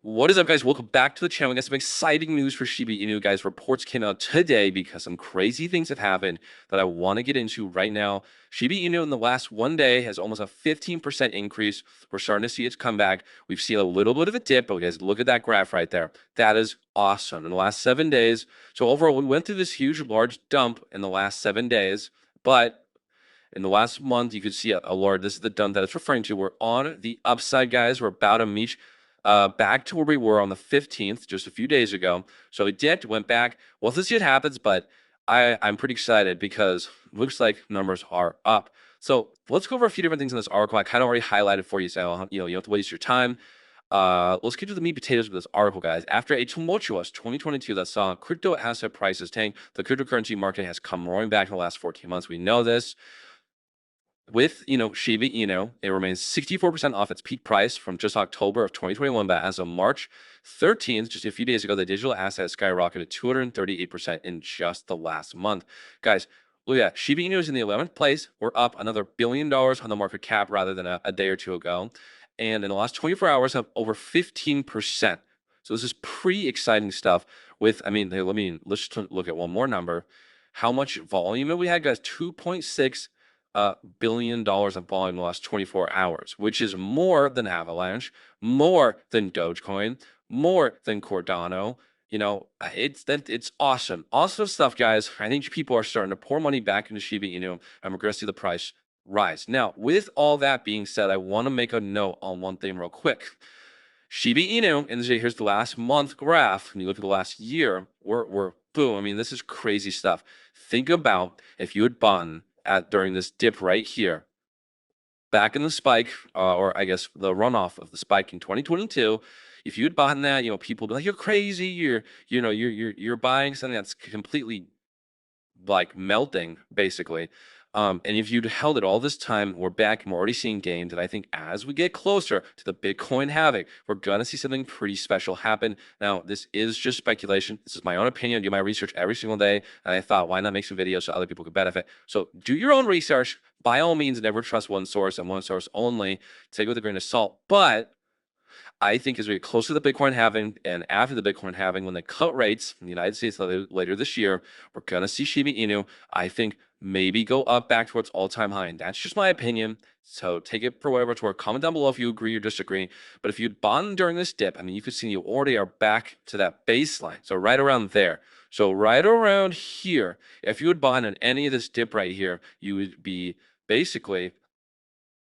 What is up, guys? Welcome back to the channel. We got some exciting news for Shiba Inu, guys. Reports came out today because some crazy things have happened that I want to get into right now. Shiba Inu in the last one day has almost a 15% increase. We're starting to see its comeback. We've seen a little bit of a dip, but guys, look at that graph right there. That is awesome. In the last 7 days, so overall, we went through this huge, large dump in the last 7 days, but in the last month, you could see a large. This is the dump that it's referring to. We're on the upside, guys. We're about to meet back to where we were on the 15th, just a few days ago. So it dipped, went back. Well, this shit happens, but I'm pretty excited because it looks like numbers are up. So let's go over a few different things in this article. I kind of already highlighted for you, so you don't have to waste your time. Let's get to the meat potatoes of this article, guys. After a tumultuous 2022 that saw crypto asset prices tank, the cryptocurrency market has come roaring back in the last 14 months. We know this. With, Shiba Inu, it remains 64% off its peak price from just October of 2021, but as of March 13th, just a few days ago, the digital asset skyrocketed 238% in just the last month. Guys, look at that. Shiba Inu is in the 11th place. We're up another $1 billion on the market cap rather than a day or two ago. And in the last 24 hours, up over 15%. So this is pretty exciting stuff with, let's just look at one more number. How much volume have we had, guys? 2.6 $1 billion of volume in the last 24 hours, which is more than Avalanche, more than Dogecoin, more than Cardano. It's awesome. Awesome stuff, guys. I think people are starting to pour money back into Shiba Inu, and we're going to see the price rise. Now, with all that being said, I want to make a note on one thing real quick. Shiba Inu, and here's the last month graph, and you look at the last year, we're boom. I mean, this is crazy stuff. Think about if you had bought during this dip right here, back in the spike, or I guess the runoff of the spike in 2022. If you had bought that, people would be like, "You're crazy. You're buying something that's completely like melting, basically." And if you'd held it all this time, we're back and we're already seeing gains. And I think as we get closer to the Bitcoin halving, we're gonna see something pretty special happen. Now, this is just speculation. This is my own opinion. I do my research every single day, and I thought, why not make some videos so other people could benefit? So do your own research. By all means, never trust one source and one source only. Take it with a grain of salt. But I think as we get closer to the Bitcoin halving and after the Bitcoin halving, when they cut rates in the United States later this year, we're going to see Shiba Inu, I think, maybe go up back towards all-time high. And that's just my opinion. So take it for whatever it's worth. Comment down below if you agree or disagree. But if you'd bought during this dip, you could see you already are back to that baseline. So right around there. So right around here, if you had bought in any of this dip right here, you would be basically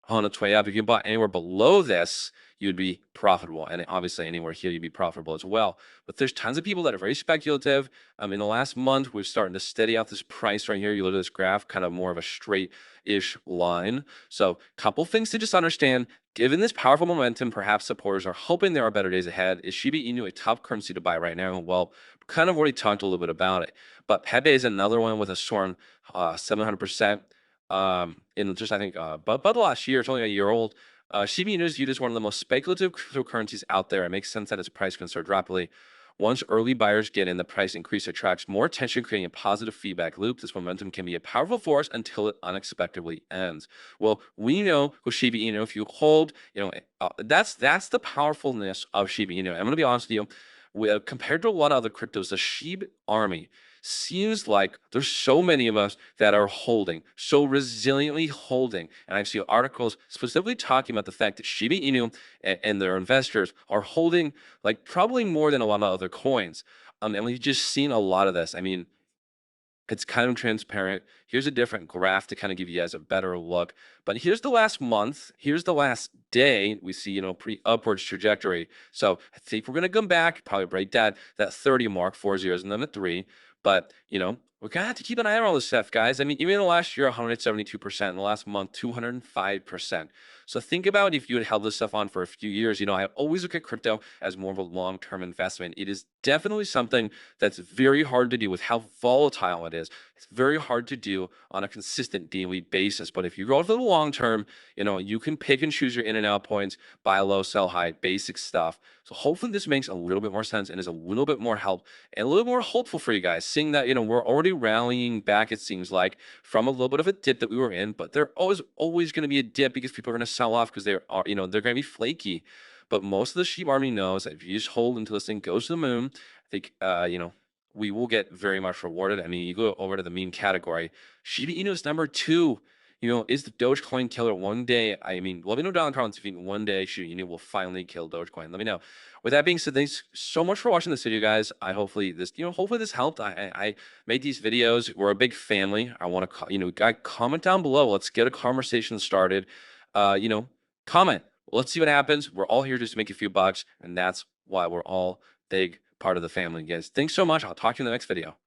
on its way up. If you bought anywhere below this, you'd be profitable. And obviously anywhere here, you'd be profitable as well. But there's tons of people that are very speculative. In the last month, we're starting to steady out this price right here. You look at this graph, kind of more of a straight-ish line. So a couple things to just understand. Given this powerful momentum, perhaps supporters are hoping there are better days ahead. Is Shiba Inu a top currency to buy right now? Well, kind of already talked a little bit about it. But Pepe is another one with a storm 700%. In just, I think, but the last year, it's only a year old. Shiba Inu is viewed as one of the most speculative cryptocurrencies out there. It makes sense that its price can surge rapidly. Once early buyers get in, the price increase attracts more attention, creating a positive feedback loop. This momentum can be a powerful force until it unexpectedly ends. Well, we know with Shiba Inu, if you hold, that's the powerfulness of Shiba Inu. I'm going to be honest with you. Compared to a lot of other cryptos, the Shiba army seems like there's so many of us that are holding, so resiliently holding. And I've seen articles specifically talking about the fact that Shiba Inu and their investors are holding like probably more than a lot of other coins. And we've just seen a lot of this. It's kind of transparent. Here's a different graph to kind of give you guys a better look. But here's the last month. Here's the last day. We see, pretty upwards trajectory. So I think we're going to come back, probably break that 30 mark, 4 zeros and then a 3. But, we're going to have to keep an eye on all this stuff, guys. Even in the last year, 172%. In the last month, 205%. So think about if you had held this stuff on for a few years. I always look at crypto as more of a long-term investment. It is definitely something that's very hard to do with how volatile it is. It's very hard to do on a consistent daily basis. But if you go for the long term, you can pick and choose your in and out points, buy low, sell high, basic stuff. So hopefully this makes a little bit more sense and is a little bit more help and a little more hopeful for you guys, seeing that, we're already rallying back, it seems like, from a little bit of a dip that we were in. But there always going to be a dip because people are going to sell off because they're going to be flaky. But most of the sheep army knows that if you just hold until this thing goes to the moon, I think, we will get very much rewarded. I mean, you go over to the meme category, Shiba Inu is number two. Is the Dogecoin killer one day? I mean, let me know down in the comments if you think one day Shiba Inu will finally kill Dogecoin. Let me know. With that being said, thanks so much for watching this video, guys. Hopefully this helped. I made these videos. We're a big family. I want to, guys, comment down below. Let's get a conversation started. Comment. Let's see what happens. We're all here just to make a few bucks, and that's why we're all big part of the family, guys. Thanks so much. I'll talk to you in the next video.